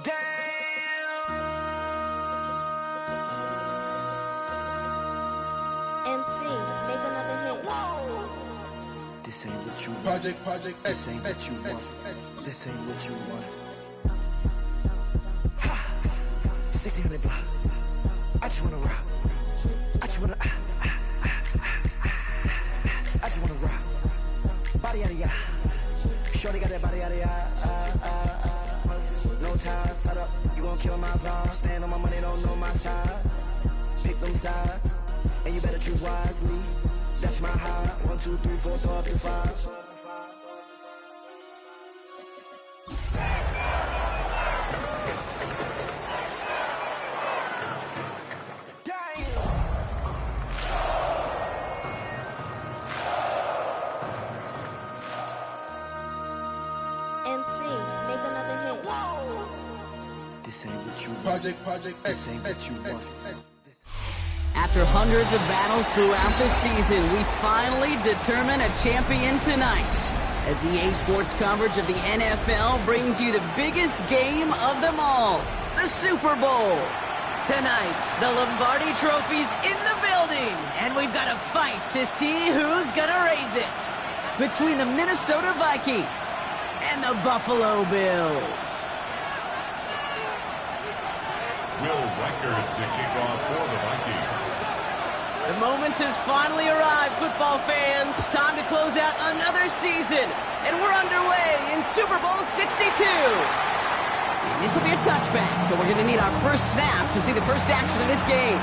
Damn. MC, make another hit. This ain't what you want. Project. This ain't what you want. This ain't what you want. 1600 block. I just wanna rock. I just wanna. I just wanna rock. Body out of ya. Shorty got that body out of ya. No time, set up. You gon' kill my vibe. Stand on my money, don't know my size. Pick them sides, and you better choose wisely. That's my high. 1, 2, 3, 4, throw up to 5. MC, make another hit. This ain't what you want. Project. This ain't what you want. After hundreds of battles throughout the season, we finally determine a champion tonight. As EA Sports coverage of the NFL brings you the biggest game of them all, the Super Bowl. Tonight, the Lombardi Trophy's in the building, and we've got a fight to see who's gonna raise it. Between the Minnesota Vikings and the Buffalo Bills. Will Record to kick off for the Vikings. The moment has finally arrived, football fans. Time to close out another season. And we're underway in Super Bowl 62. And this will be a touchback, so we're going to need our first snap to see the first action of this game.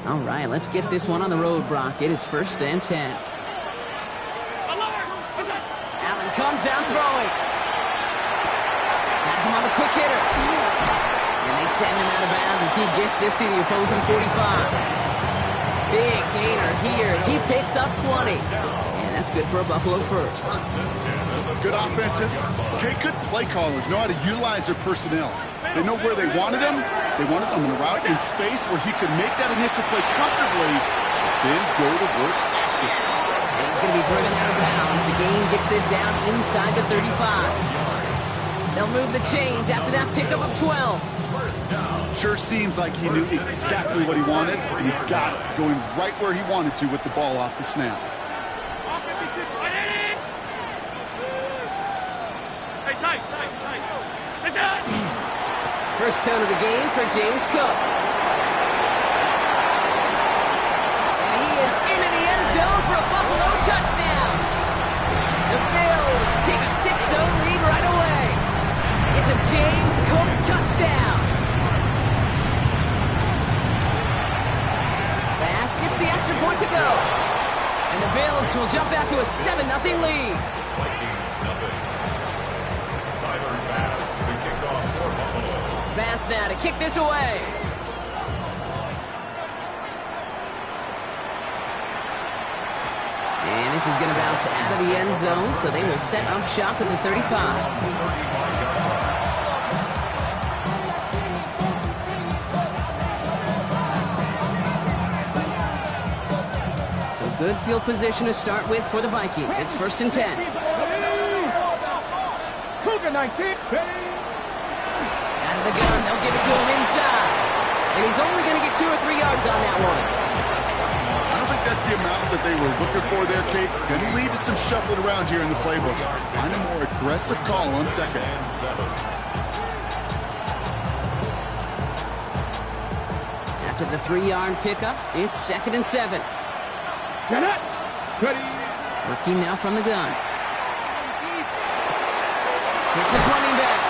All right, let's get this one on the road, Brock. It is 1st and 10. Allen comes out throwing. Has him on the quick hitter. And they send him out of bounds as he gets this to the opposing 45. Big gainer here as he picks up 20. And that's good for a Buffalo first. Good offenses. Okay, good play callers know how to utilize their personnel. They know where they wanted him. They wanted him in a route in space where he could make that initial play comfortably, then go to work after. And he's going to be driven out of bounds. The game gets this down inside the 35. They'll move the chains after that pickup of 12. Sure seems like he knew exactly what he wanted, and he got it, going right where he wanted to with the ball off the snap. First tone of the game for James Cook. And he is into the end zone for a Buffalo touchdown. The Bills take a 6-0 lead right away. It's a James Cook touchdown. Bass gets the extra point to go. And the Bills will jump out to a 7-0 lead. Vikings nothing. Tyler Bass to kick off for Buffalo. Bass now to kick this away. And this is going to bounce out of the end zone, so they will set up shop at the 35. So good field position to start with for the Vikings. It's 1st and 10. Cougar 19. Out of the gun, they'll give it to him inside. And he's only going to get 2 or 3 yards on that one. I don't think that's the amount that they were looking for there, Kate. Going to lead to some shuffling around here in the playbook. Find a more aggressive call on second. After the 3-yard pickup, it's 2nd and 7. Get it. Ready. Working now from the gun. It's his running back.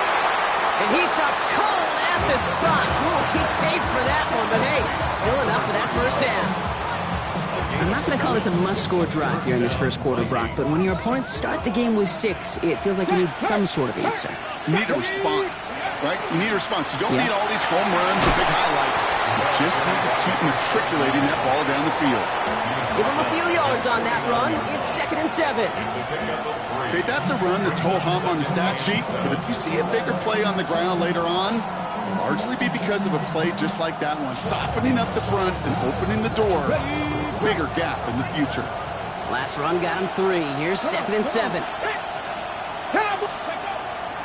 And he stopped cold at the spot. We'll keep paid for that one, but hey, still enough for that first down. I'm not going to call this a must-score drive here in this first quarter, Brock, but when your opponents start the game with 6, it feels like you need some sort of answer. You need a response, right? You need a response. You don't need all these home runs or big highlights. just need to keep matriculating that ball down the field. Give him a few yards on that run. It's 2nd and 7. Okay, that's a run that's ho-hum on the stat sheet, but if you see a bigger play on the ground later on, it'll largely be because of a play just like that one, softening up the front and opening the door for a bigger gap in the future. Last run got him 3. Here's 2nd and 7.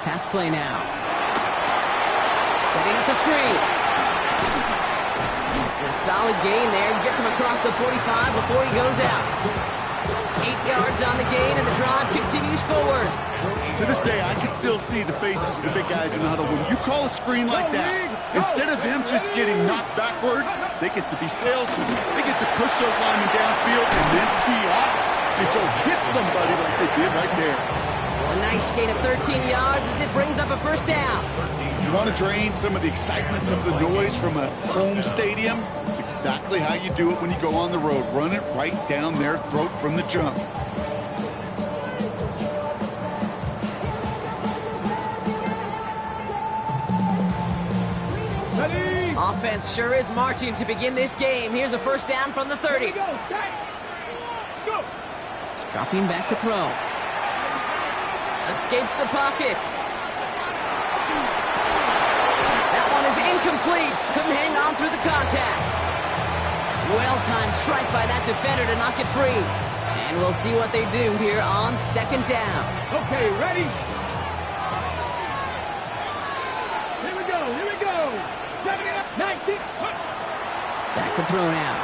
Pass play now. Setting up the screen. A solid gain there. Gets him across the 45 before he goes out. 8 yards on the gain, and the drive continues forward. To this day, I can still see the faces of the big guys in the huddle. When you call a screen like that, instead of them just getting knocked backwards, they get to be salesmen. They get to push those linemen downfield and then tee off and go hit somebody like they did right there. A nice gain of 13 yards as it brings up a first down. You want to drain some of the excitement, some of the noise from a home stadium? It's exactly how you do it when you go on the road. Run it right down their throat from the jump. Offense sure is marching to begin this game. Here's a first down from the 30. Dropping back to throw. Escapes the pocket. That one is incomplete. Couldn't hang on through the contact. Well-timed strike by that defender to knock it free. And we'll see what they do here on 2nd down. Okay, ready? Here we go, here we go. 19. Back to throw now.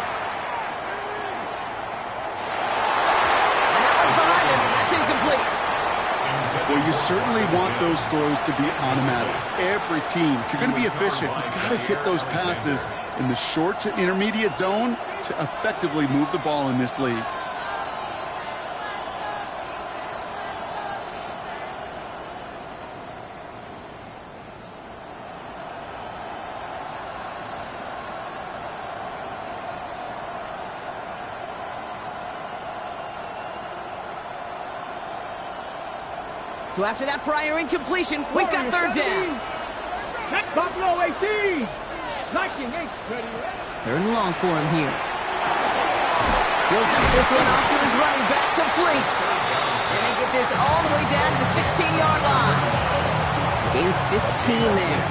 And that one's behind him. That's incomplete. Well, you certainly want those throws to be automatic. Every team, if you're going to be efficient, you've got to hit those passes in the short to intermediate zone to effectively move the ball in this league. So after that prior incompletion, we've got 3rd down. Buffalo 18. 19, 8. 3rd and long for him here. He'll dump this one off to his running back, complete. And they get this all the way down to the 16-yard line. Gain 15 there.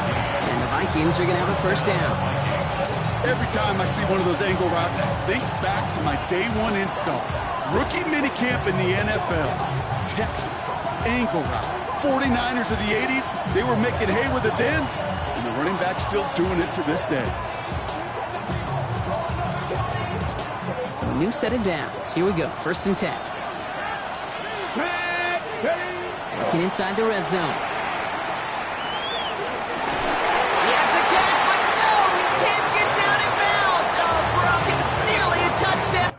And the Vikings are going to have a first down. Every time I see one of those angle routes, I think back to my day 1 install. Rookie minicamp in the NFL. Texas. Angle route. 49ers of the 80s, they were making hay with it then, and the running back's still doing it to this day. So a new set of downs. Here we go. 1st and 10. Looking inside the red zone. He has the catch, but no, he can't get down in bounds. Oh, Brock, it was nearly a touchdown.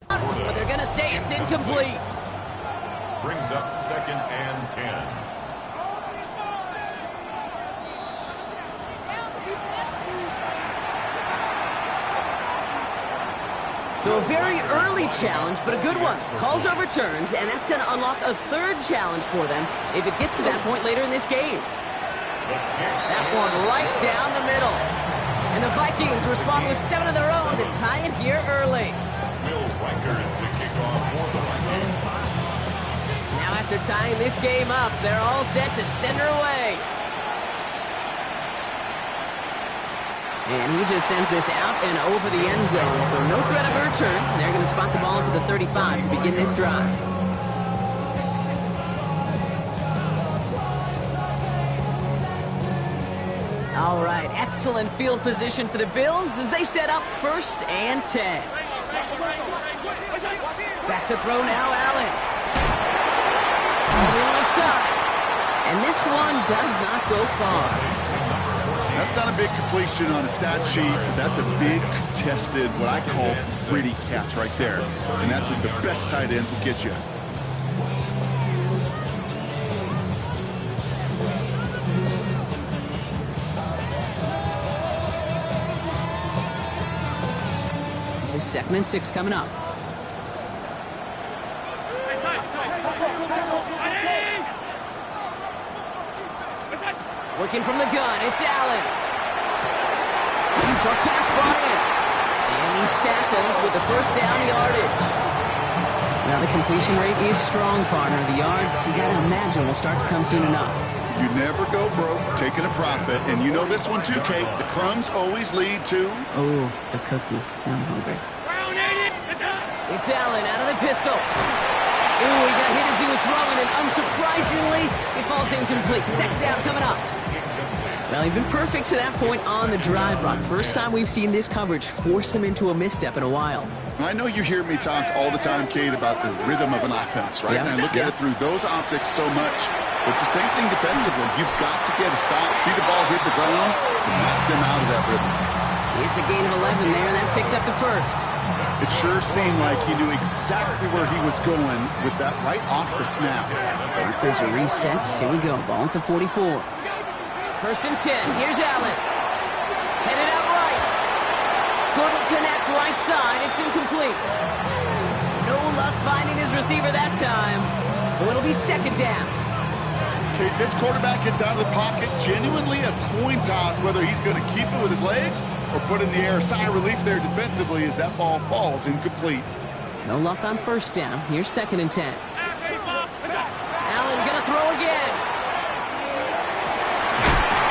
But they're going to say it's incomplete. Brings up 2nd and 10. So a very early challenge, but a good one. Calls overturned, and that's going to unlock a 3rd challenge for them if it gets to that point later in this game. That one right down the middle. And the Vikings respond with 7 of their own to tie it here early. Now after tying this game up, they're all set to send her away. And he just sends this out and over the end zone, so no threat of a return. They're going to spot the ball for the 35 to begin this drive. All right, excellent field position for the Bills as they set up 1st and 10. Back to throw now, Allen. On the left side. And this one does not go far. That's not a big completion on a stat sheet, but that's a big contested, what I call pretty catch right there. And that's what the best tight ends will get you. This is 2nd and 6 coming up. Working from the gun, it's Allen. Short pass brought in. And he's tackled with the first down yardage. Now the completion rate is strong, partner. The yards, you got to imagine, will start to come soon enough. You never go broke taking a profit. And you know this one too, Kate. The crumbs always lead to... Oh, the cookie. I'm hungry. It's Allen out of the pistol. Ooh, he got hit as he was throwing, and unsurprisingly, it falls incomplete. 2nd down coming up. Well, he's been perfect to that point on the drive, Brock. First time we've seen this coverage force him into a misstep in a while. I know you hear me talk all the time, Kate, about the rhythm of an offense, right? Yeah, and I look at it through those optics so much. It's the same thing defensively. You've got to get a stop, see the ball hit the ground to knock them out of that rhythm. It's a gain of 11 there, and that picks up the first. It sure seemed like he knew exactly where he was going with that right off the snap. There's a reset. Here we go. Ball at the 44. 1st and 10. Here's Allen. Headed out right. Couldn't connect right side. It's incomplete. No luck finding his receiver that time. So it'll be 2nd down. Okay, this quarterback gets out of the pocket. Genuinely a coin toss whether he's going to keep it with his legs or put in the air. Sigh of relief there defensively as that ball falls incomplete. No luck on 1st down. Here's 2nd and 10. Allen gonna throw again.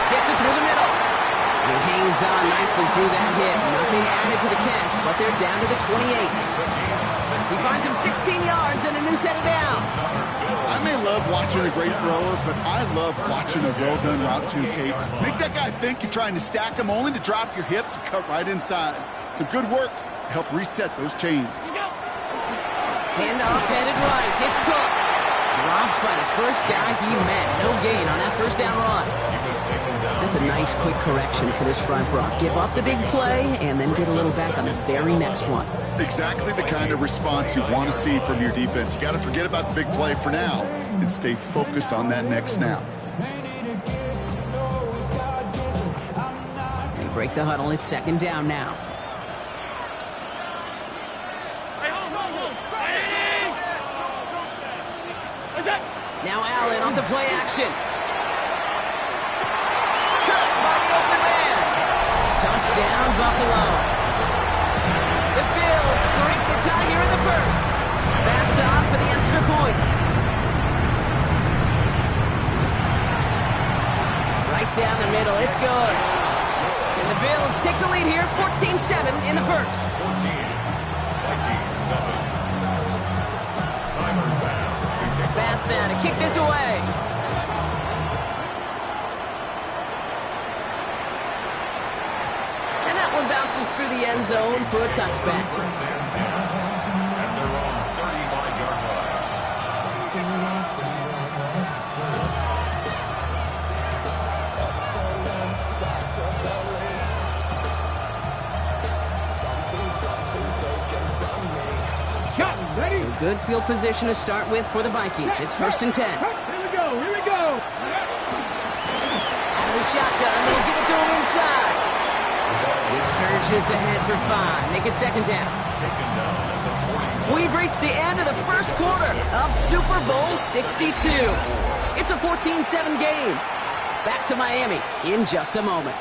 Gets it through the middle. And he hangs on nicely through that hit. Nothing added to the catch, but they're down to the 28. He finds him 16 yards and a new set of downs. I may love watching a great thrower, but I love watching a well-done route too, Kate. Make that guy think you're trying to stack him only to drop your hips and cut right inside. Some good work to help reset those chains. Handoff headed right. It's Cook. Dropped by the first guy he met. No gain on that 1st down run. That's a nice quick correction for this front, Brock. Give up the big play and then get a little back on the very next one. Exactly the kind of response you want to see from your defense. You got to forget about the big play for now and stay focused on that next snap. They break the huddle. It's 2nd down now. Now Allen off the play action. Cut by the open man. Touchdown, Buffalo. The Bills break the tie here in the 1st. Pass on for the extra point. Right down the middle. It's good. And the Bills take the lead here, 14-7 in the 1st. 14-7. Pass now to kick this away. And that one bounces through the end zone for a touchback. And they're on 35-yard line. So good field position to start with for the Vikings. It's 1st and 10. Here we go, here we go. Out of the shotgun, they'll give it to him inside. He surges ahead for 5. Make it 2nd down. We've reached the end of the 1st quarter of Super Bowl 62. It's a 14-7 game. Back to Miami in just a moment.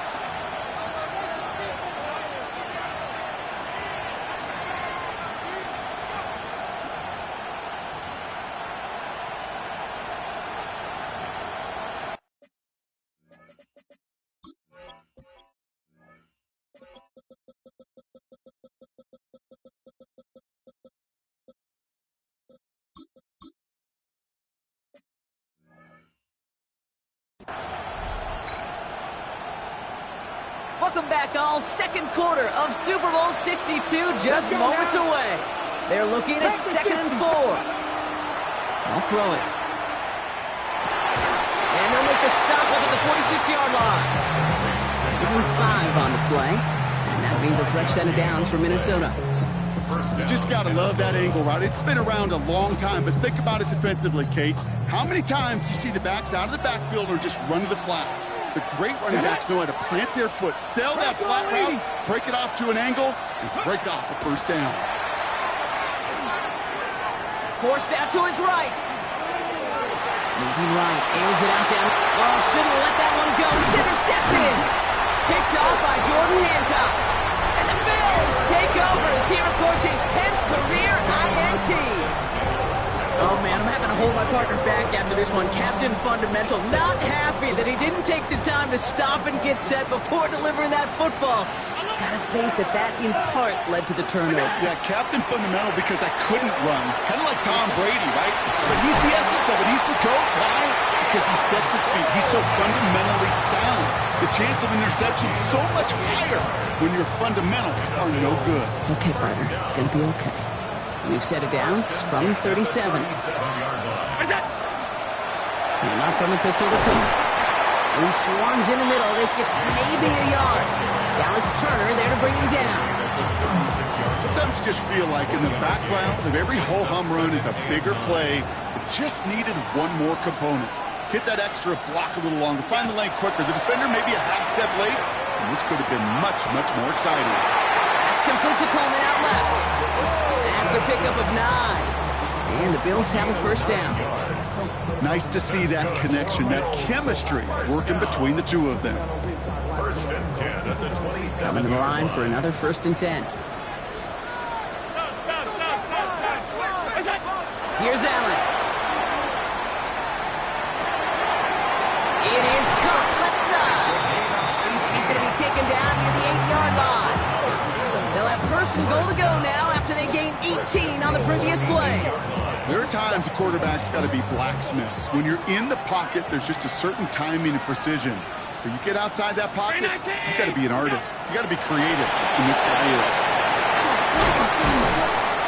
Welcome back, all. 2nd quarter of Super Bowl 62, just moments away. They're looking at 2nd and 4. I'll throw it. And the stop up at the 46-yard line. Give him 5 on the play. And that means a fresh set of downs for Minnesota. You just got to love that angle, right? It's been around a long time, but think about it defensively, Kate. How many times do you see the backs out of the backfield or just run to the flat? The great running backs know how to plant their foot, sell that flat route, break it off to an angle, and break off a first down. Forced out to his right. Moving right, airs it out down. Oh, shouldn't have let that one go. It's intercepted. Picked off by Jordan Hancock. And the Bills take over as he records his 10th career INT. Oh, man, I'm having to hold my partner back after this one. Captain Fundamental, not happy that he didn't take the time to stop and get set before delivering that football. Gotta think that in part led to the turnover. Yeah, Captain Fundamental because I couldn't run. Kind of like Tom Brady, right? But he's the essence of it. He's the GOAT. Why? Because he sets his feet. He's so fundamentally sound. The chance of interception is so much higher when your fundamentals are no good. It's okay, partner. It's gonna be okay. We've set it downs from 37. And not from the pistol to come. He swarms in the middle. This gets maybe a yard. Dallas Turner there to bring him down. Sometimes you just feel like in the background of every ho-hum run is a bigger play. It just needed one more component. Hit that extra block a little longer. Find the lane quicker. The defender maybe a half step late. And this could have been much, much more exciting. That's complete to Coleman out left. That's a pickup of 9. And the Bills have a first down. Nice to see that connection, that chemistry working between the two of them. First and 10 at the 27. Coming to the line for another first and 10. Here's Allen. It is caught left side. He's going to be taken down near the 8-yard line. They'll have first and goal to go now after they gain 18 on the previous play. There are times a quarterback's got to be blacksmiths. When you're in the pocket, there's just a certain timing and precision. But you get outside that pocket, you got to be an artist. You got to be creative, and this guy is.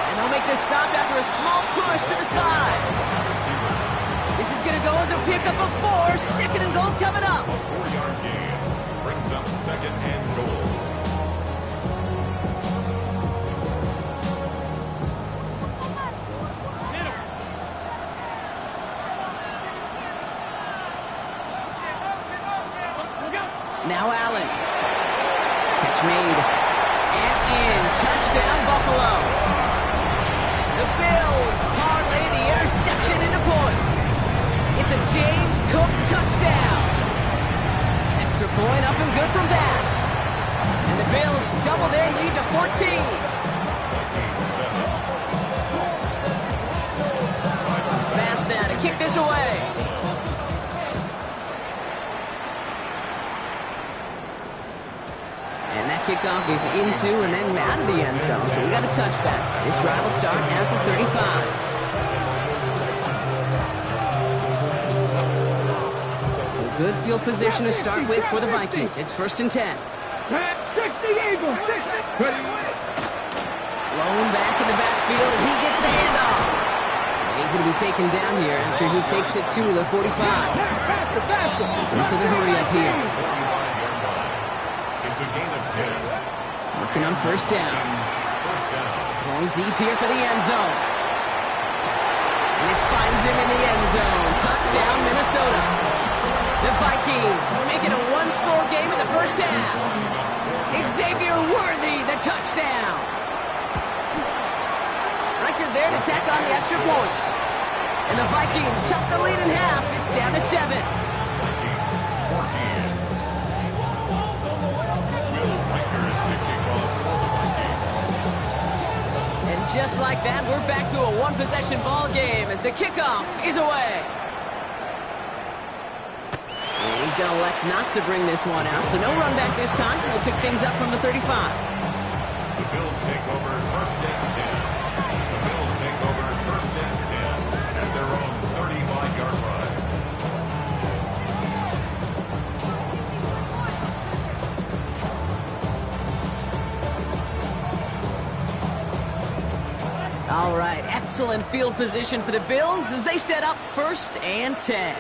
And they'll make this stop after a small push to the 5. This is going to go as a pickup of 4. Second and goal coming up. A 4-yard gain brings up second and goal. Now Allen. Catch made. And in. Touchdown, Buffalo. The Bills parlay the interception into points. It's a James Cook touchdown. Extra point up and good from Bass. And the Bills double their lead to 14. Bass now to kick this away. And that kickoff is into and then out of the end zone. So we got a touchback. This drive will start at the 35. So good field position to start with for the Vikings. It's first and 10. Blown back in the backfield, and he gets the handoff. He's going to be taken down here after he takes it to the 45. Dose of the hurry up here. It's a gain of 10. Working on first down. Going deep here for the end zone. And this finds him in the end zone. Touchdown, Minnesota. The Vikings make it a one-score game in the first half. Xavier Worthy, the touchdown. Record there to tack on the extra points. And the Vikings cut the lead in half. It's down to 7. And just like that, we're back to a one-possession ball game as the kickoff is away. And he's going to elect not to bring this one out, so no run back this time. We'll pick things up from the 35. The Bills take over first and 10. The Bills take over first and 10 at their own 35-yard line. All right, excellent field position for the Bills as they set up first and 10.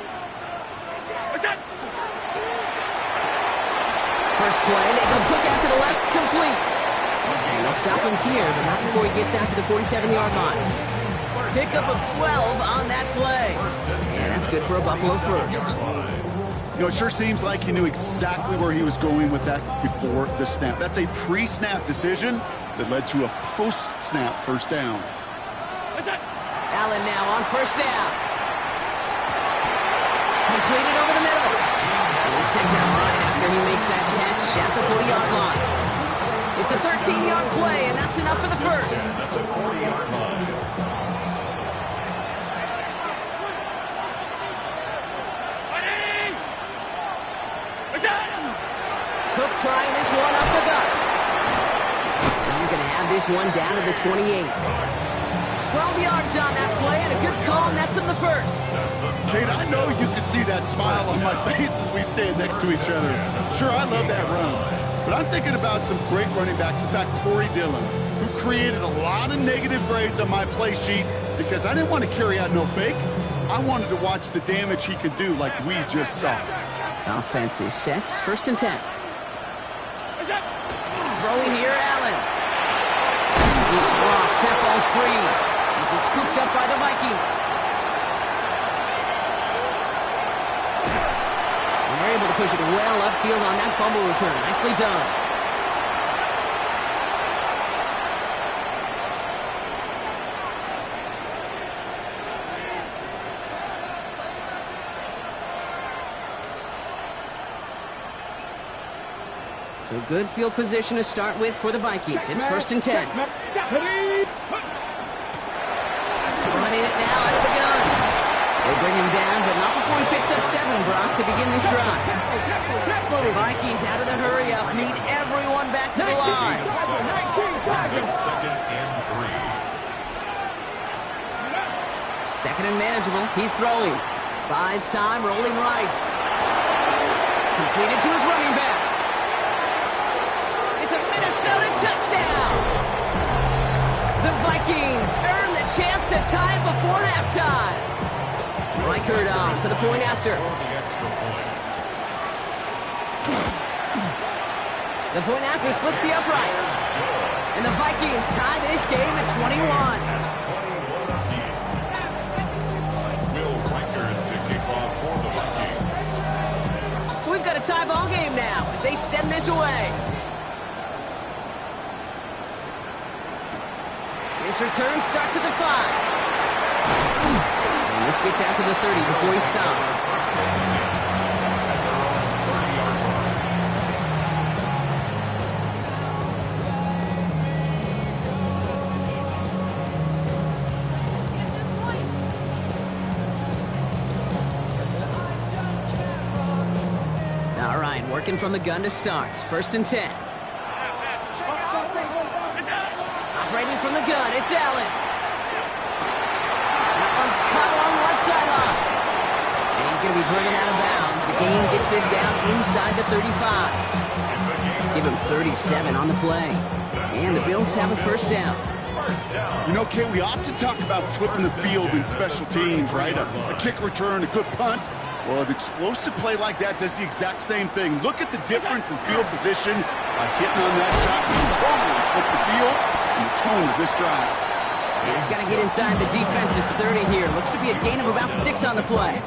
What's that? First play, they go quick out to the left, complete. And they'll stop him here, but not before he gets out to the 47-yard line. Pickup of 12 on that play. And that's good for a Buffalo first. You know, it sure seems like he knew exactly where he was going with that before the snap. That's a pre-snap decision that led to a post-snap first down. Allen now on first down. Completed over the middle. And he's sent down right after he makes that catch at the 40-yard line. It's a 13-yard play, and that's enough for the first. Cook trying this one up the gut. And he's going to have this one down to the 28. 12 yards on that play, and a good call nets him the first. Kate, I know you can see that smile on my face as we stand next to each other. Sure, I love that run. But I'm thinking about some great running backs. In fact, Corey Dillon, who created a lot of negative grades on my play sheet because I didn't want to carry out no fake. I wanted to watch the damage he could do like we just saw. Offense is set. First and 10. Throwing here, Allen. He's blocked. That ball's free. He's scooped up by the Vikings. And they're able to push it well upfield on that fumble return. Nicely done. So good field position to start with for the Vikings. It's first and 10. Running it now out of the gun. They bring him down, but not before he picks up 7, Brock, to begin this drive. Vikings out of the hurry up. Need everyone back to the line. Second and 3. Second and manageable. He's throwing. Buys time, rolling right. Completed to his running back. Minnesota touchdown! The Vikings earn the chance to tie it before halftime. Reichert on for the point after. The point after splits the uprights. And the Vikings tie this game at 21. Will Reichert to kick off for the Vikings. So we've got a tie ball game now as they send this away. His return starts at the 5. And this gets out to the 30 before he stops. All right, working from the gun to start. First and 10. Operating from the gun, it's Allen. That one's caught along the left sideline. And he's going to be driven out of bounds. The game gets this down inside the 35. Give him 37 on the play. And the Bills have a first down. You know, Kate, we often talk about flipping the field in special teams, right? A kick return, a good punt. Well, an explosive play like that does the exact same thing. Look at the difference in field position by hitting on that shot. You can totally flip the field. The tone of this drive. And he's got to get inside the defense's 30 here. Looks to be a gain of about 6 on the play.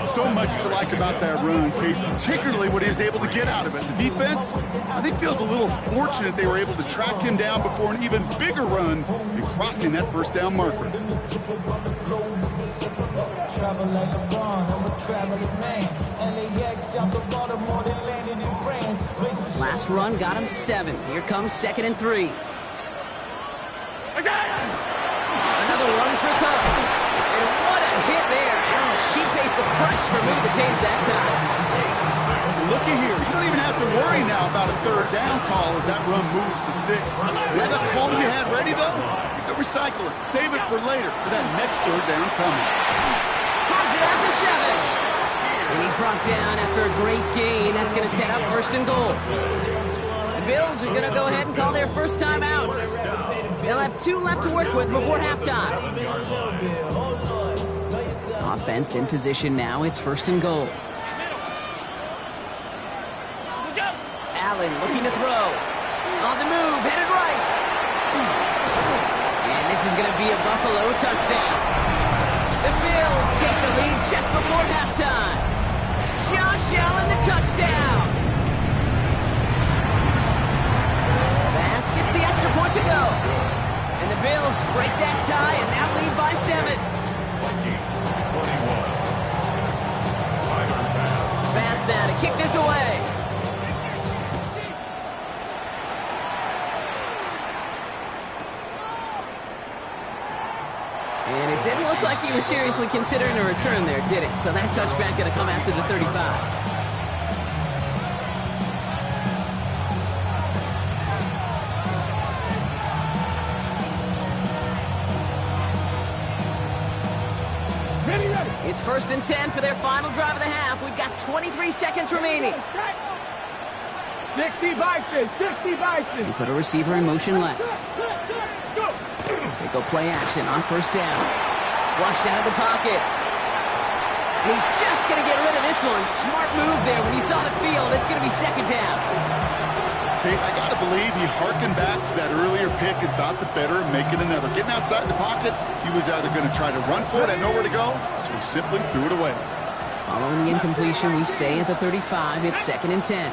So much to like about that run, Kate, particularly what he was able to get out of it. The defense, I think, feels a little fortunate they were able to track him down before an even bigger run and crossing that first down marker. Last run got him 7. Here comes second and 3. Another run for Cook. And what a hit there. Ouch, she faced the price for moving the chains that time. Looky here. You don't even have to worry now about a third down call as that run moves the sticks. Yeah, that call you had ready, though, you could recycle it. Save it for later for that next third down coming. Has it at the 7. And he's brought down after a great gain. That's going to set up first and goal. The Bills are going to go ahead and call their first time out. They'll have 2 left to work with before halftime. Offense in position now. It's first and goal. Allen looking to throw. On the move, headed right. And this is going to be a Buffalo touchdown. The Bills take the lead just before halftime. Josh Allen, the touchdown. Bass gets the extra point to go. And the Bills break that tie and now lead by 7. Vikings 21. Bass now to kick this away. And it didn't look like he was seriously considering a return there, did it? So that touchback going to come out to the 35. It's 1st and 10 for their final drive of the half. We've got 23 seconds remaining. 60 Bison, 60 Bison. They put a receiver in motion left. They go play action on 1st down. Flushed out of the pocket. And he's just going to get rid of this one. Smart move there. When he saw the field, it's going to be 2nd down. Hey, I got to believe he harkened back to that earlier pick and thought the better of making another. Getting outside the pocket, he was either going to try to run for it and nowhere to go, so he simply threw it away. Following the incompletion, we stay at the 35. It's 2nd and 10.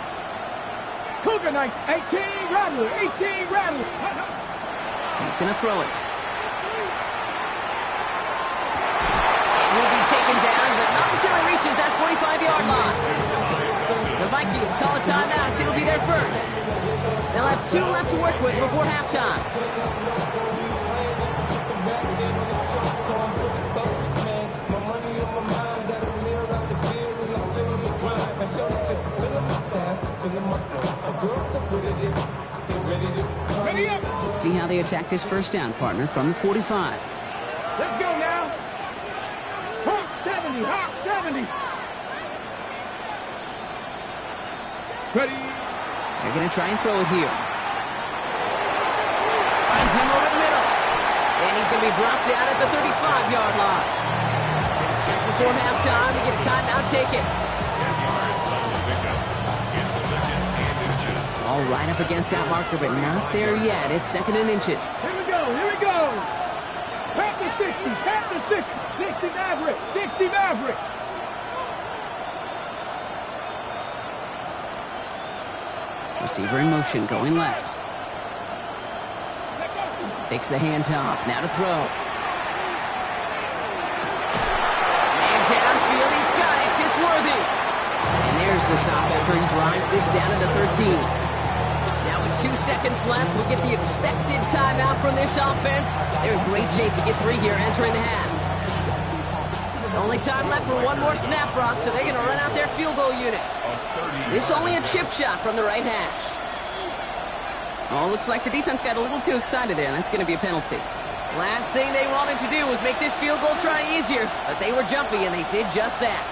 Cougar Knight, 18 Rattler, 18 Rattler. He's going to throw it. He'll be taken down, but not until he reaches that 45-yard line. The Vikings call a timeout. It'll be their first. They'll have 2 left to work with before halftime. Let's see how they attack this 1st down, partner, from the 45. Let's go now. Hawk 70, Hawk 70. Ready. They're going to try and throw it here. Finds him over the middle. And he's going to be brought down at the 35-yard line. Just before halftime, we get a timeout taken. All right up against that marker, but not there yet. It's 2nd and inches. Here we go, here we go. Tap the 60, tap the 60. 60 Maverick, 60 Maverick. Receiver in motion, going left. Takes the handoff, now to throw. Man downfield, he's got it, it's Worthy. And there's the stop after he drives this down to the 13. Now with 2 seconds left, we get the expected timeout from this offense. They're in great shape to get 3 here entering the half. Only time left for 1 more snap, Brock, so they're going to run out their field goal unit. This only a chip shot from the right hash. Oh, looks like the defense got a little too excited there, and that's going to be a penalty. Last thing they wanted to do was make this field goal try easier, but they were jumpy, and they did just that.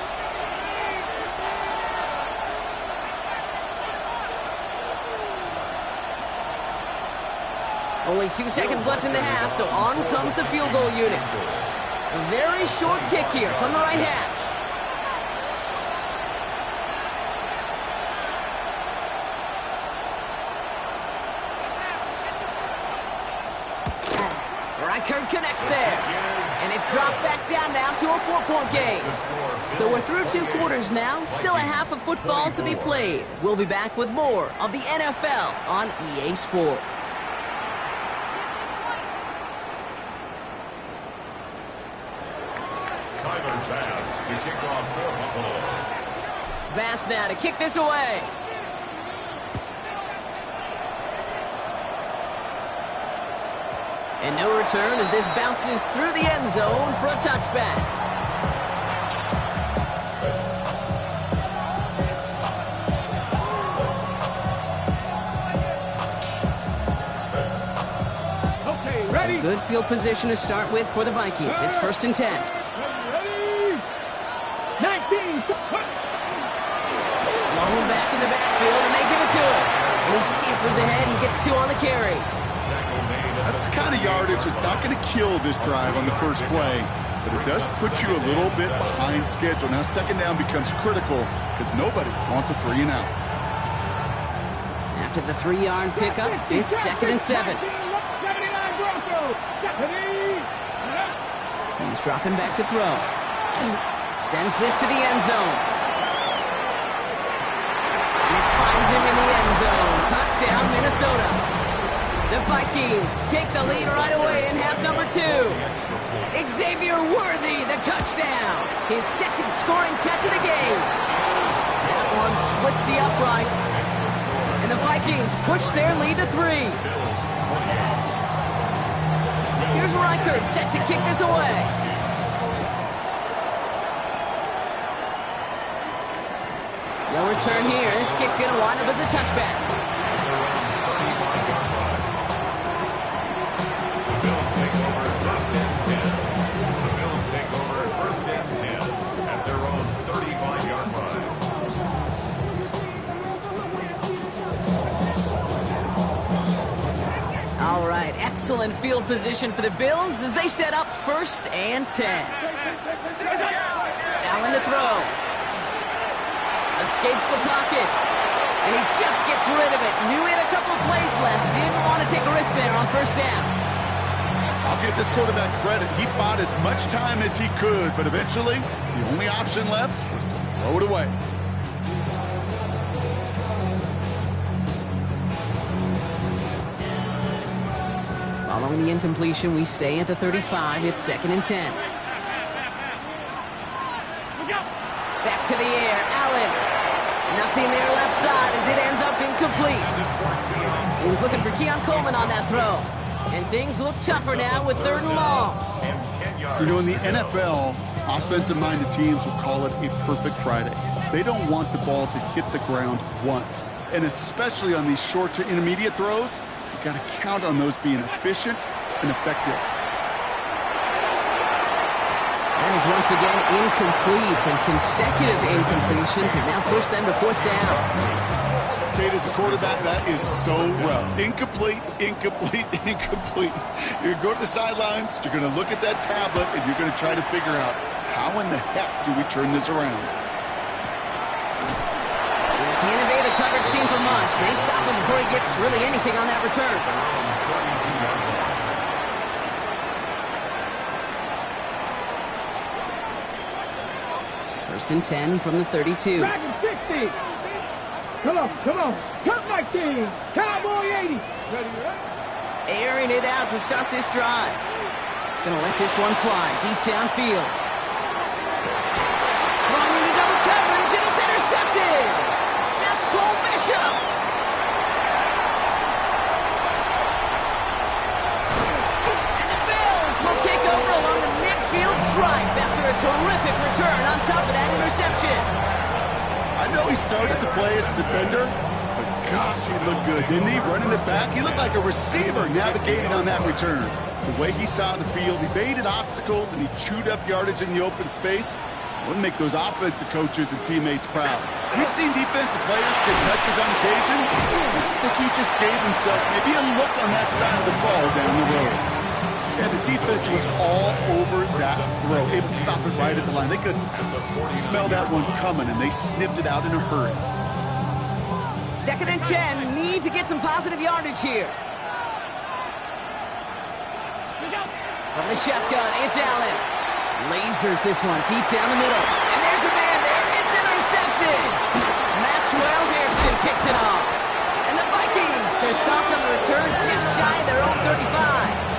Only 2 seconds left in the half, so on comes the field goal unit. A very short kick here from the right hash. Reichert connects there. And it's dropped back down now to a 4-point game. So we're through 2 quarters now. Still a half of football to be played. We'll be back with more of the NFL on EA Sports. Bass now to kick this away. And no return as this bounces through the end zone for a touchback. Okay, ready. Good field position to start with for the Vikings. It's 1st and 10. Ready. 19. Long back in the backfield, and they give it to him. And he scampers ahead and gets 2 on the carry. That's the kind of yardage that's not going to kill this drive on the first play, but it does put you a little bit behind schedule. Now 2nd down becomes critical because nobody wants a 3 and out. After the 3-yard pickup, it's 2nd and 7. 79 Broncos. He's dropping back to throw. Sends this to the end zone. This finds him in the end zone. Touchdown, Minnesota. The Vikings take the lead right away in half number 2. Xavier Worthy, the touchdown. His 2nd scoring catch of the game. That one splits the uprights. And the Vikings push their lead to 3. Here's Reichert set to kick this away. No return here. This kick's going to wind up as a touchback. The Bills take over 1st and 10. The Bills take over 1st and 10 at their own 35-yard line. All right, excellent field position for the Bills as they set up 1st and 10. Allen to throw. Escapes the pocket. And he just gets rid of it. Knew he had a couple plays left. Didn't want to take a risk there on 1st down. I'll give this quarterback credit. He bought as much time as he could, but eventually, the only option left was to throw it away. Following the incompletion, we stay at the 35. It's 2nd and 10. Back to the air. Allen. Nothing there left side as it ends up incomplete. He was looking for Keon Coleman on that throw. And things look tougher now with 3rd and long. You know, in the NFL, offensive-minded teams will call it a perfect Friday. They don't want the ball to hit the ground once. And especially on these short to intermediate throws, you've got to count on those being efficient and effective. That is once again incomplete, and consecutive incompletions have now pushed them to 4th down. Kate, as a quarterback, that is so rough. Incomplete, incomplete, incomplete. You're going to go to the sidelines, you're going to look at that tablet, and you're going to try to figure out how in the heck do we turn this around. They can't evade the coverage team for much. They stop him before he gets really anything on that return. 1st and 10 from the 32. Dragon 60. Come on. Cut 19. Cowboy 80. Airing it out to start this drive. Gonna let this one fly deep downfield. Throwing into double coverage, and it's intercepted. That's Cole Bishop. And the Bills will take over along the midfield stripe after a terrific return on top of that interception. I know he started the play as a defender, but gosh, he looked good, didn't he? Running it back, he looked like a receiver navigating on that return. The way he saw the field, he evaded obstacles, and he chewed up yardage in the open space. Wouldn't make those offensive coaches and teammates proud. We've seen defensive players get touches on occasion. I think he just gave himself maybe a look on that side of the ball down the road. And the defense was all over that throw, able to stop it right at the line. They could smell that one coming, and they sniffed it out in a hurry. 2nd and 10, need to get some positive yardage here. From the shotgun, it's Allen. Lasers this one deep down the middle. And there's a man there. It's intercepted. Maxwell Hairston picks it off. And the Vikings are stopped on the return just shy of their own 35.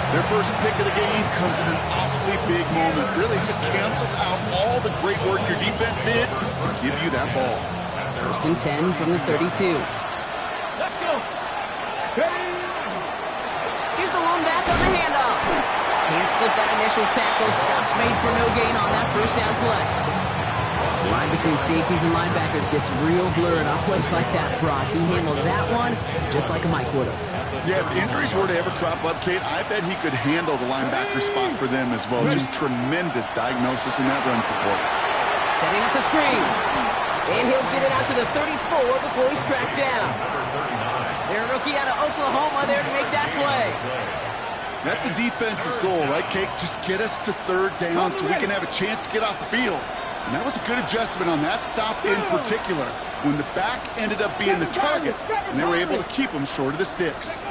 Their first pick of the game comes in an awfully big moment. Really just cancels out all the great work your defense did to give you that ball. 1st and 10 from the 32. Let's go. Here's the lone back on the handoff. Can't slip that initial tackle. Stops made for no gain on that 1st down play. The line between safeties and linebackers gets real blurred on plays like that, Brock. He handled that one just like a Mike would have. Yeah, if injuries were to ever crop up, Kate, I bet he could handle the linebacker spot for them as well. Just tremendous diagnosis in that run support. Setting up the screen. And he'll get it out to the 34 before he's tracked down. Their rookie out of Oklahoma there to make that play. That's a defense's goal, right, Kate? Just get us to 3rd down so we can have a chance to get off the field. And that was a good adjustment on that stop in particular, when the back ended up being the target, and they were able to keep him short of the sticks.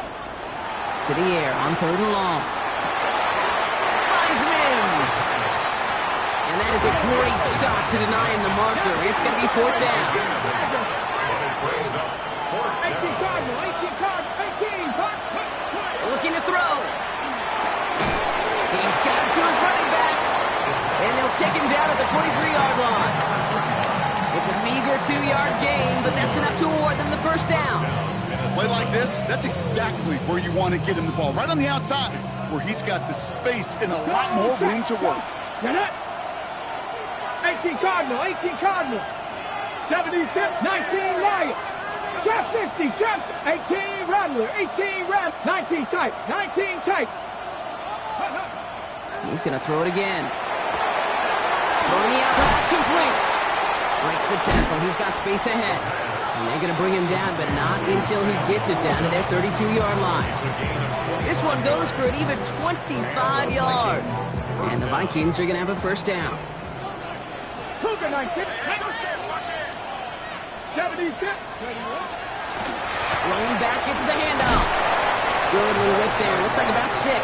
To the air on 3rd and long. Finds Mims. And that is a great stop to deny him the marker. It's going to be 4th down. 18 Cardinal, 18 Cardinal, 18. Looking to throw. He's got it to his running back. And they'll take him down at the 43-yard line. It's a meager 2-yard gain, but that's enough to award them the 1st down. Play like this, that's exactly where you want to get him the ball, right on the outside, where he's got the space and a lot more room to work. Get it? 18 Cardinal, 18 Cardinal. 76, 19 Lions. Trap 60, trap 18 Rattler, 18 Ram, 19 tight, 19 tight. He's going to throw it again. Throwing the outside, complete. Breaks the tackle. He's got space ahead. And they're going to bring him down, but not until he gets it down to their 32-yard line. This one goes for an even 25 yards. And the Vikings are going to have a 1st down. Cougar 19, 76. Rolling back, gets the handoff. Good little whip there. Looks like about 6.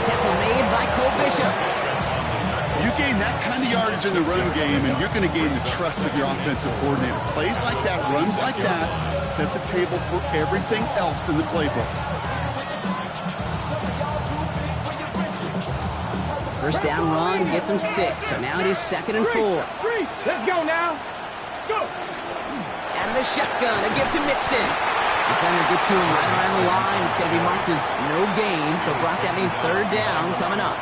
Tackle made by Cole Bishop. You gain that kind of yardage in the run game, and you're going to gain the trust of your offensive coordinator. Plays like that, runs like that, set the table for everything else in the playbook. 1st down run gets him 6. So now it is 2nd and 4. Let's go now. Go. And the shotgun, a give to Mixon. Defender gets to him right around the line. It's going to be marked as no gain. So, Brock, that means 3rd down coming up.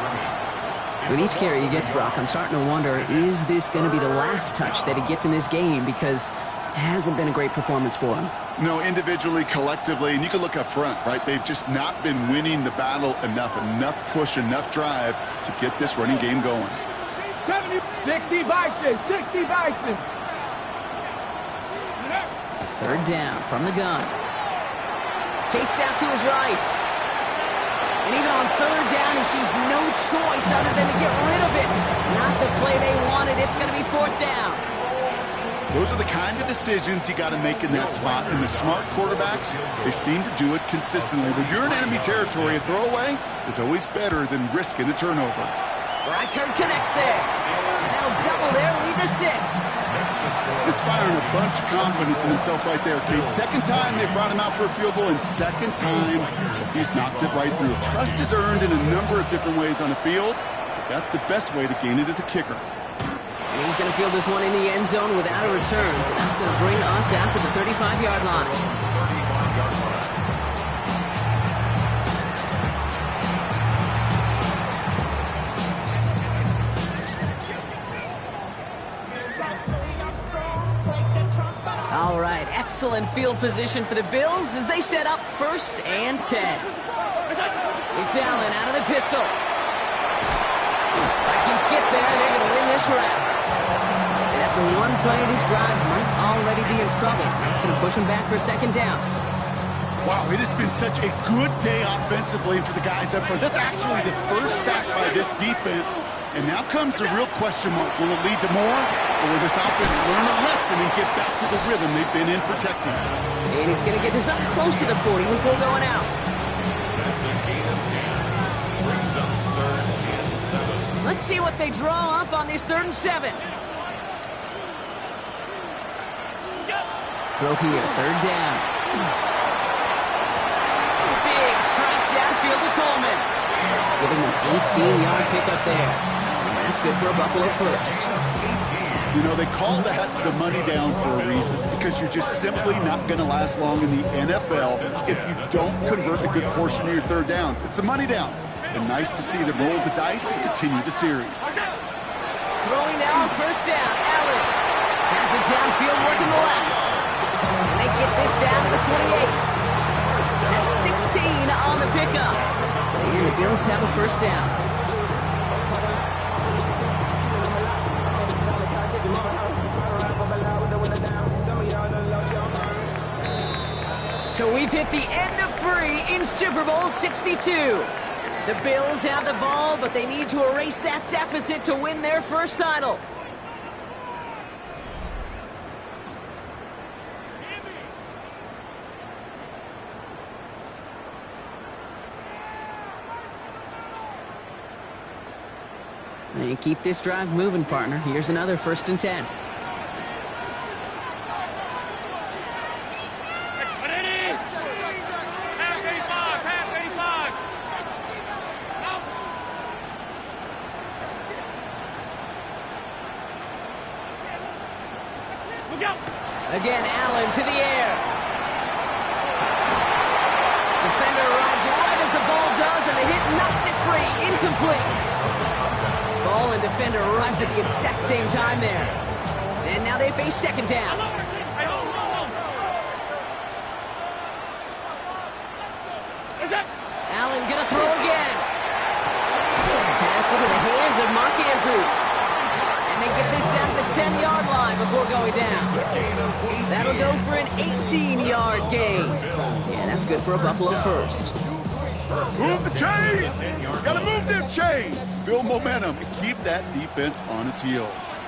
With each carry he gets, Brock, I'm starting to wonder, is this going to be the last touch that he gets in this game? Because it hasn't been a great performance for him. No, individually, collectively, and you can look up front, right? They've just not been winning the battle enough push, enough drive to get this running game going. 70, 60 Bison, 60 Bison. 3rd down from the gun. Chased out to his right. And even on 3rd down, he sees no choice other than to get rid of it. Not the play they wanted. It's going to be 4th down. Those are the kind of decisions you got to make in that spot. And the smart quarterbacks, they seem to do it consistently. When you're in enemy territory, a throwaway is always better than risking a turnover. Reichert connects there. And that'll double their lead to 6. Inspiring a bunch of confidence in himself right there, Kate. 2nd time they brought him out for a field goal, and 2nd time he's knocked it right through. Trust is earned in a number of different ways on the field. That's the best way to gain it as a kicker. And he's going to field this one in the end zone without a return. So that's going to bring us out to the 35-yard line. All right, excellent field position for the Bills as they set up 1st and 10. It's Allen out of the pistol. Vikings get there. They're going to win this round. And after one play, this drive might already be in trouble. That's going to push them back for 2nd down. Wow, it has been such a good day offensively for the guys up front. That's actually the 1st sack by this defense. And now comes the real question mark. Will it lead to more? Or will this offense learn a lesson and get back to the rhythm they've been in protecting? And he's going to get this up close to the 40 before going out. That's a gain of 10. Brings up 3rd and 7. Let's see what they draw up on this 3rd and 7. Throw here, 3rd down. Big strike downfield to Coleman. Giving them 18-yard pickup there. And that's good for a Buffalo 1st. You know, they call that the money down for a reason, because you're just simply not going to last long in the NFL if you don't convert a good portion of your 3rd downs. It's the money down. And nice to see them roll the dice and continue the series. Throwing now, 1st down. Allen has it downfield, working the left. And they get this down to the 28. That's 16 on the pickup. And the Bills have a 1st down. So we've hit the end of 3 in Super Bowl 62. The Bills have the ball, but they need to erase that deficit to win their 1st title. And keep this drive moving, partner. Here's another 1st and 10. Again, Allen to the air. Defender arrives right as the ball does, and the hit knocks it free. Incomplete. Ball and defender arrives at the exact same time there. And now they face 2nd down. Allen gonna throw again. Pass into the hands of Mark Andrews. And they get this down to the 10-yard line before going down. That'll go for an 18-yard gain. Yeah, that's good for a Buffalo first. Move the chains! Gotta move them chains! Build momentum and keep that defense on its heels.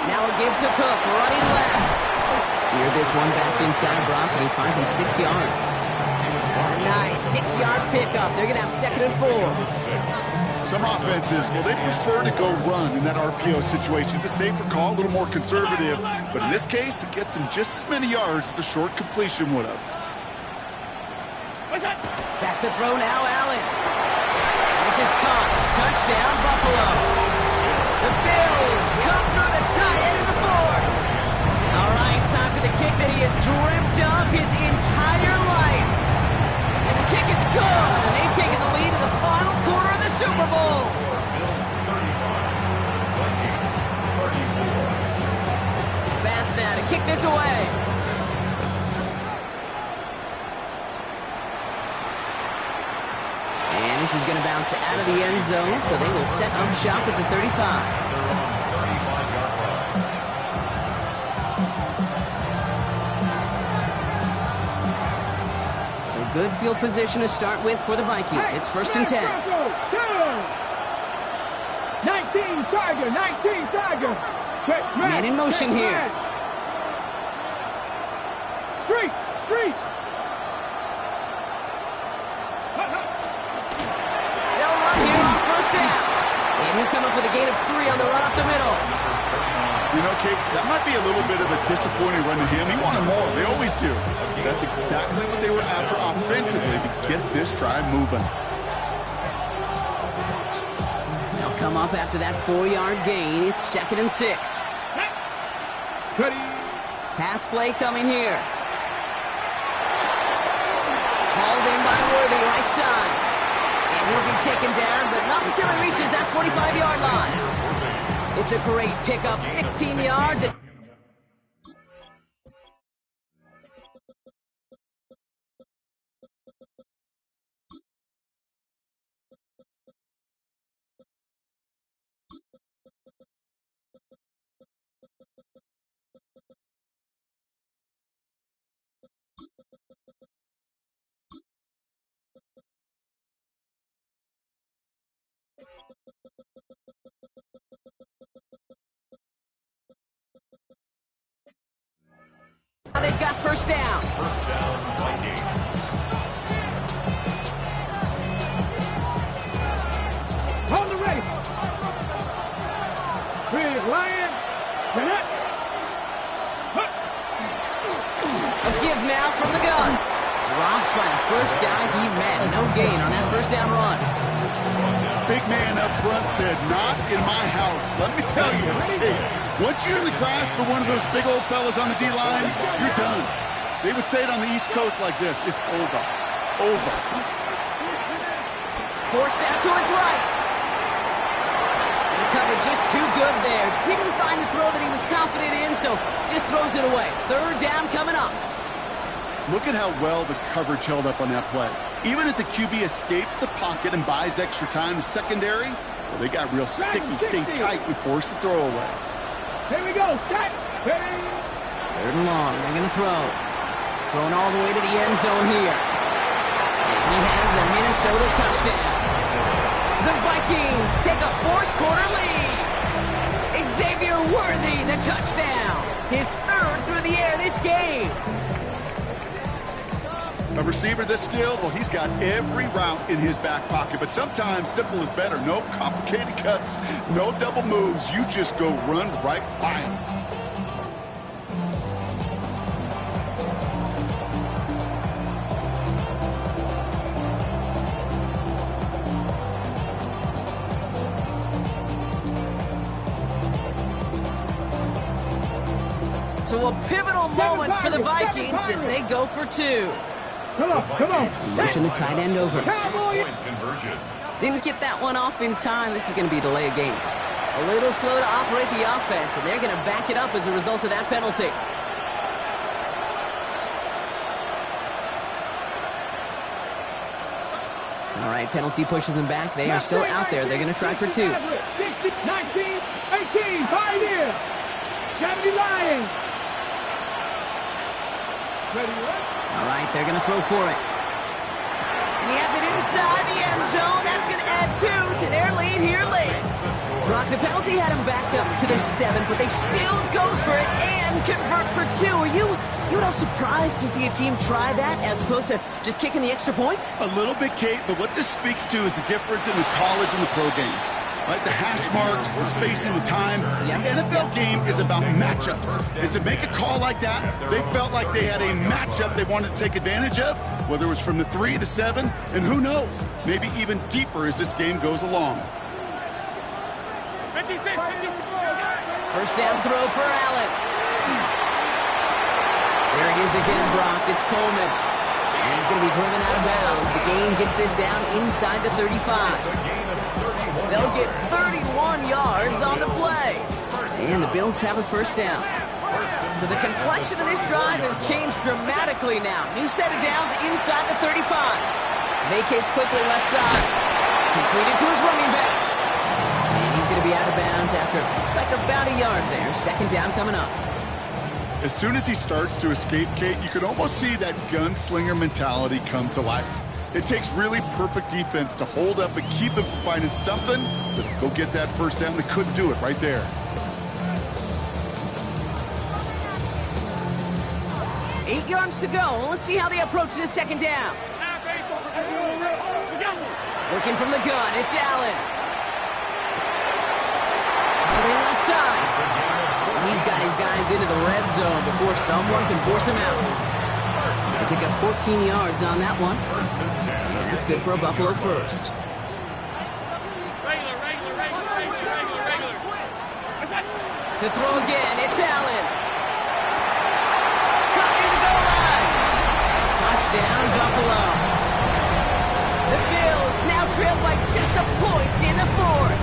Now a give to Cook, running left. Steer this one back inside Brock, and he finds him 6 yards. A nice 6-yard pickup. They're going to have 2nd and 4. Some offenses, well, they prefer to go run in that RPO situation. It's a safer call, a little more conservative. But in this case, it gets him just as many yards as a short completion would have. Back to throw now, Allen. This is Cox. Touchdown, Buffalo. The Bills come through to tie it in the 4th. All right, time for the kick that he has dreamt of his entire life. And the kick is good, and they've taken the lead in the final quarter of the Super Bowl. Bills 35, Vikings 34. Bass now to kick this away. And this is going to bounce out of the end zone, so they will set up shop at the 35. They're on the 35-yard line. So good field position to start with for the Vikings. It's 1st and 10. 19 Tiger, 19 Tiger. Man in motion here. Street. They'll run here on 1st down. And he'll come up with a gain of 3 on the run up the middle. You know, Kate, that might be a little bit of a disappointing run to him. He wanted more. They always do. That's exactly what they were after offensively to get this drive moving. They'll come up after that 4-yard gain. It's 2nd and 6. Pass play coming here. Hauled in by Worthy, right side. And he'll be taken down, but not until he reaches that 45-yard line. It's a great pickup, 16 yards. They've got 1st down. 1st down, Vikings. On the race. Big Lion. Connect. A give now from the gun. Dropped by the first guy he met. No gain on that 1st down run. Big man up front said, not in my house. Let me tell you, hey, once you're in the grasp of one of those big old fellas on the D-line, you're done. They would say it on the East Coast like this, it's over. Over. Forced out to his right. And the cover just too good there. Didn't find the throw that he was confident in, so just throws it away. 3rd down coming up. Look at how well the coverage held up on that play. Even as the QB escapes the pocket and buys extra time to secondary, well, they got real sticky, stayed tight and forced the throw away. Here we go. Set. 3rd and long. They're going to throw. Throwing all the way to the end zone here. And he has the Minnesota touchdown. The Vikings take a 4th quarter lead. Xavier Worthy, the touchdown. His 3rd through the air this game. A receiver this skilled, well, he's got every route in his back pocket. But sometimes simple is better. No complicated cuts, no double moves. You just go run right by him. So a pivotal moment for the Vikings as they go for two. Come on. Motion the tight end over. Cowboy. Point conversion. Didn't get that one off in time. This is going to be a delay of game. A little slow to operate the offense, and they're going to back it up as a result of that penalty. All right, penalty pushes them back. They are still out there. They're going to try for two. 60, 19, 18, Pioneer. 70 Lions. Ready, right? All right, they're going to throw for it. And he has it inside the end zone. That's going to add two to their lead here late. Brock, the penalty had them backed up to the 7, but they still go for it and convert for two. Are you at all surprised to see a team try that as opposed to just kicking the extra point? A little bit, Kate, but what this speaks to is the difference in the college and the pro game. Right, the hash marks, the spacing, the time. Yeah. The NFL game is about matchups. And to make a call like that, they felt like they had a matchup they wanted to take advantage of, whether it was from the 3, the 7, and who knows, maybe even deeper as this game goes along. 56, 54. First down throw for Allen. There he is again, Brock. It's Coleman. And he's going to be driven out of bounds. The gain gets this down inside the 35. They'll get 31 yards on the play. And the Bills have a first down. So the complexion of this drive has changed dramatically now. New set of downs inside the 35. Vacates quickly left side. Completed to his running back. And he's going to be out of bounds after looks like about a yard there. Second down coming up. As soon as he starts to escape, Kate, you can almost see that gunslinger mentality come to life. It takes really perfect defense to hold up and keep him from finding something to go get that first down. They couldn't do it right there. 8 yards to go. Well, let's see how they approach this second down. Working from the gun, it's Allen. To the left side. He's got his guys into the red zone before someone can force him out. They pick up 14 yards on that one. And that's good for a Buffalo first. To throw again, it's Allen. Cut near the goal line. Touchdown, Buffalo. The Bills now trail by just a point in the fourth.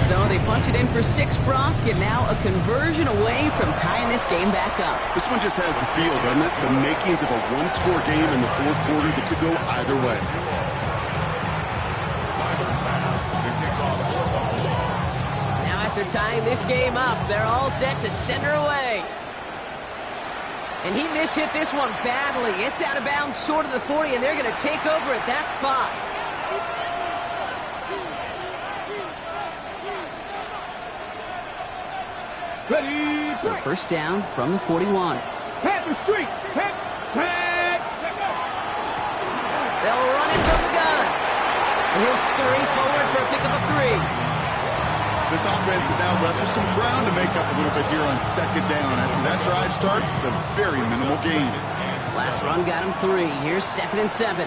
So they punch it in for 6, Brock, and now a conversion away from tying this game back up. This one just has the feel, doesn't it? The makings of a one-score game in the fourth quarter that could go either way. Now after tying this game up, they're all set to send her away. And he mishit this one badly. It's out of bounds short of the 40, and they're going to take over at that spot. Ready, So first down from the 41. Panther Street. Pass. They'll run it from the gun. And he'll scurry forward for a pickup of 3. This offense is now left with some ground to make up a little bit here on second down. After that drive starts with a very minimal gain. Last run got him 3. Here's 2nd and 7.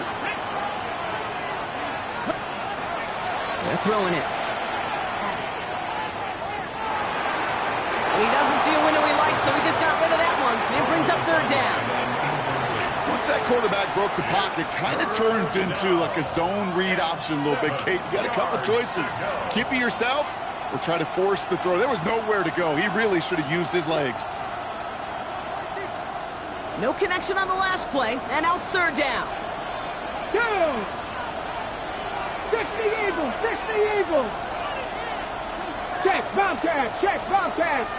They're throwing it. He doesn't see a window he likes, so he just got rid of that one. It brings up 3rd down. Once that quarterback broke the pocket, kind of turns into like a zone read option a little bit, Kate. You got a couple choices. Keep it yourself or try to force the throw. There was nowhere to go. He really should have used his legs. No connection on the last play, and now it's 3rd down. Down. 60 Eagles. 60 Eagles. Check, Bobcat. Check, Bobcat.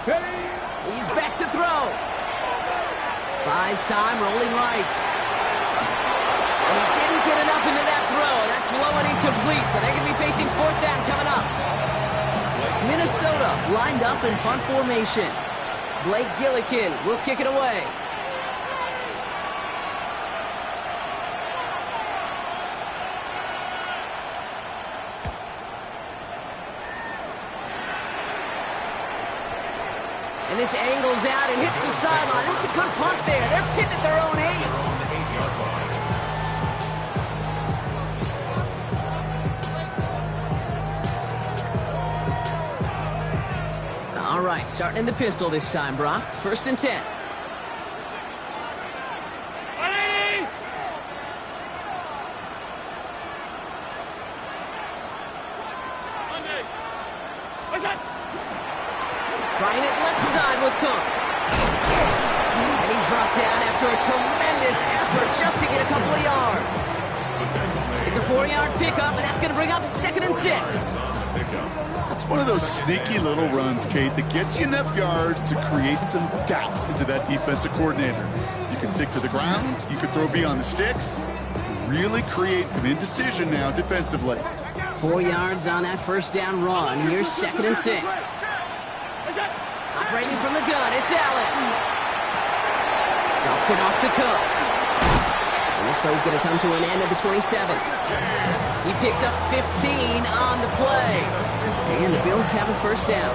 He's back to throw. Buys time, rolling right. And he didn't get enough into that throw. That's low and incomplete, so they're going to be facing 4th down coming up. Minnesota lined up in punt formation. Blake Gillikin will kick it away. And this angles out and hits the sideline. That's a good punt there. They're pinned at their own 8. All right, starting in the pistol this time, Brock. 1st and 10. Trying it left side with Cook. And he's brought down after a tremendous effort just to get a couple of yards. It's a 4-yard pickup, and that's going to bring up 2nd and 6. That's one of those sneaky little runs, Kate, that gets you enough yards to create some doubt into that defensive coordinator. You can stick to the ground, you can throw beyond the sticks, really create some indecision now defensively. 4 yards on that 1st down run. Here's 2nd and 6. Operating from the gun, it's Allen. Drops it off to Cook. And this play's going to come to an end at the 27. He picks up 15 on the play. And the Bills have a 1st down.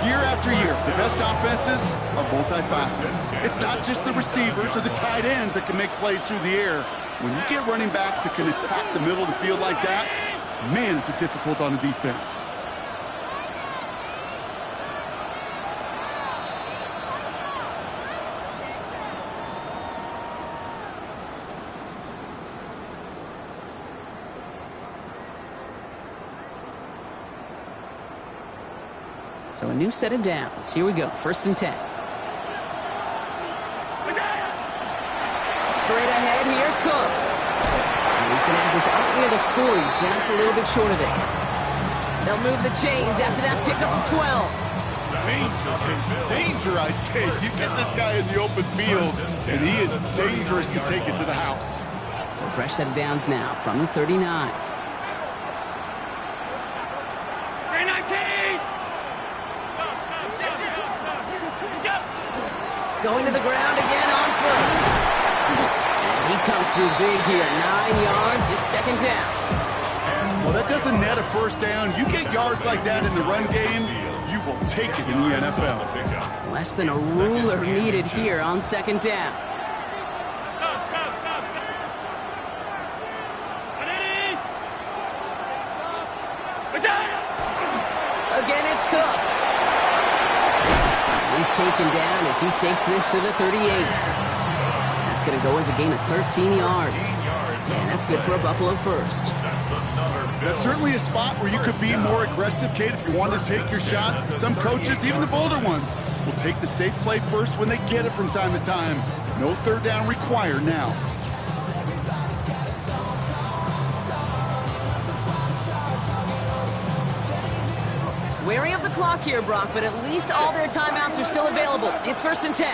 Year after year, the best offenses are multifaceted. It's not just the receivers or the tight ends that can make plays through the air. When you get running backs that can attack the middle of the field like that, man, is it difficult on the defense. So a new set of downs. Here we go. 1st and 10. Straight ahead. Here's Cook. And he's going to have this up near the 40, just a little bit short of it. They'll move the chains after that pickup of 12. Danger, I say. You get this guy in the open field, and he is dangerous to take it to the house. So fresh set of downs now from the 39. Going to the ground again on 1st. And he comes through big here. 9 yards. It's 2nd down. Well, that doesn't net a 1st down. You get yards like that in the run game, you will take it in the NFL. Less than a ruler needed here on 2nd down. Again, it's Cook. He's taken down as he takes this to the 38. That's going to go as a gain of 13 yards. And that's good for a Buffalo 1st. That's certainly a spot where you could be more aggressive, Kate, if you wanted to take your shots. Some coaches, even the bolder ones, will take the safe play first when they get it from time to time. No 3rd down required now. Wary of the clock here, Brock, but at least all their timeouts are still available. It's 1st and 10.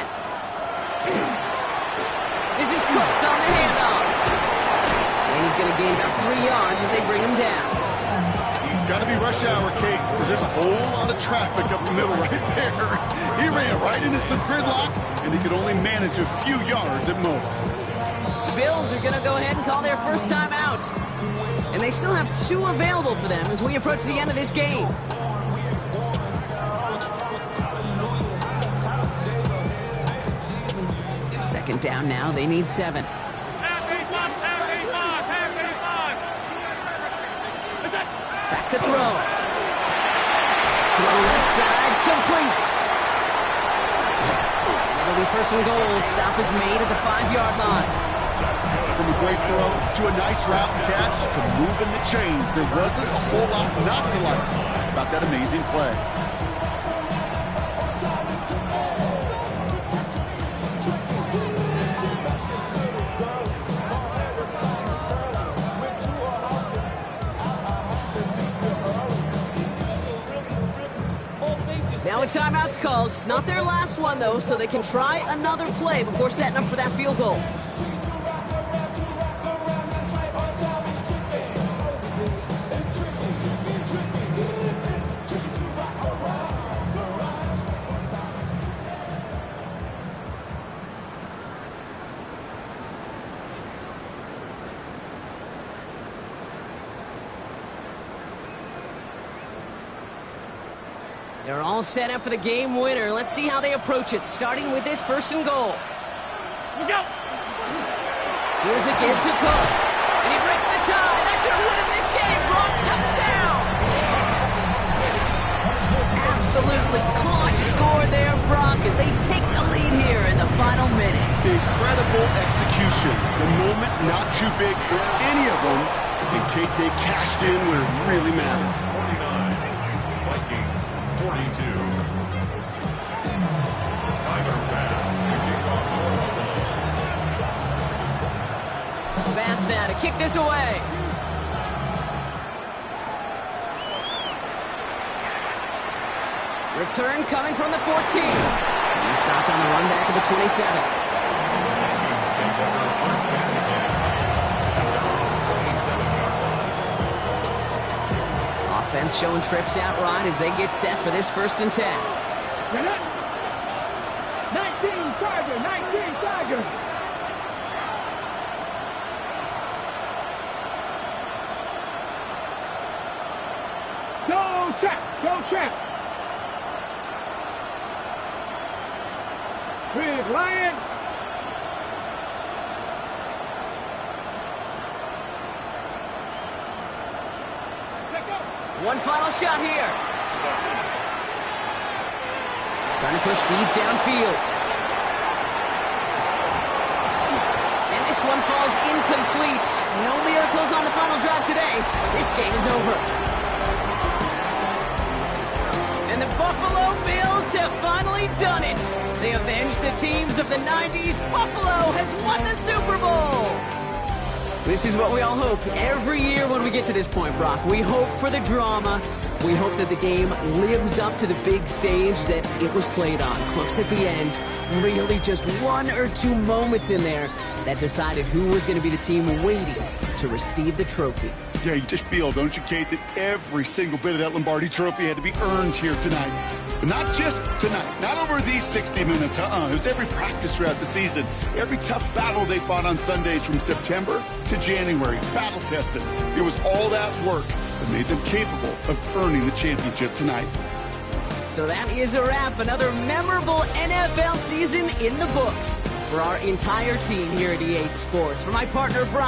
This is Cook on the handoff. And he's going to gain about 3 yards as they bring him down. It's got to be rush hour, Kate, because there's a whole lot of traffic up the middle right there. He ran right into some gridlock, and he could only manage a few yards at most. The Bills are going to go ahead and call their 1st timeout. And they still have 2 available for them as we approach the end of this game. 2nd down now. They need 7. Back to throw. Throw left side, complete. And it'll be 1st and goal. Stop is made at the 5-yard line. From a great throw to a nice route catch to moving the chains, there wasn't a whole lot not to like about that amazing play. Now a timeout's called. It's not their last one, though, so they can try another play before setting up for that field goal. They're all set up for the game winner. Let's see how they approach it, starting with this 1st and goal. Look out! Here's a give to Cook. And he breaks the tie. That should win him this game. Brock, touchdown! Absolutely clutch score there, Brock, as they take the lead here in the final minutes. Incredible execution. The moment not too big for any of them. And Kate, they cashed in where it really matters. 49. Vikings 42. Tyler Bass to kick off for Buffalo. Bass now to kick this away. Return coming from the 14. He stopped on the run back of the 27. Vikings take over first and 10 at their own 27-yard line. Offense showing trips out right as they get set for this 1st and 10. 19 Tiger, 19 Tiger. Go check, go check. Big Lion. One final shot here. Trying to push deep downfield. And this one falls incomplete. No miracles on the final drive today. This game is over. And the Buffalo Bills have finally done it. They avenged the teams of the 90s. Buffalo has won the Super Bowl. This is what we all hope every year when we get to this point, Brock. We hope for the drama. We hope that the game lives up to the big stage that it was played on. Close at the end. Really just 1 or 2 moments in there that decided who was going to be the team waiting to receive the trophy. Yeah, you just feel, don't you, Kate, that every single bit of that Lombardi trophy had to be earned here tonight. But not just tonight, not over these 60 minutes, It was every practice throughout the season, every tough battle they fought on Sundays from September to January, battle tested. It was all that work that made them capable of earning the championship tonight. So that is a wrap. Another memorable NFL season in the books for our entire team here at EA Sports. For my partner, Brock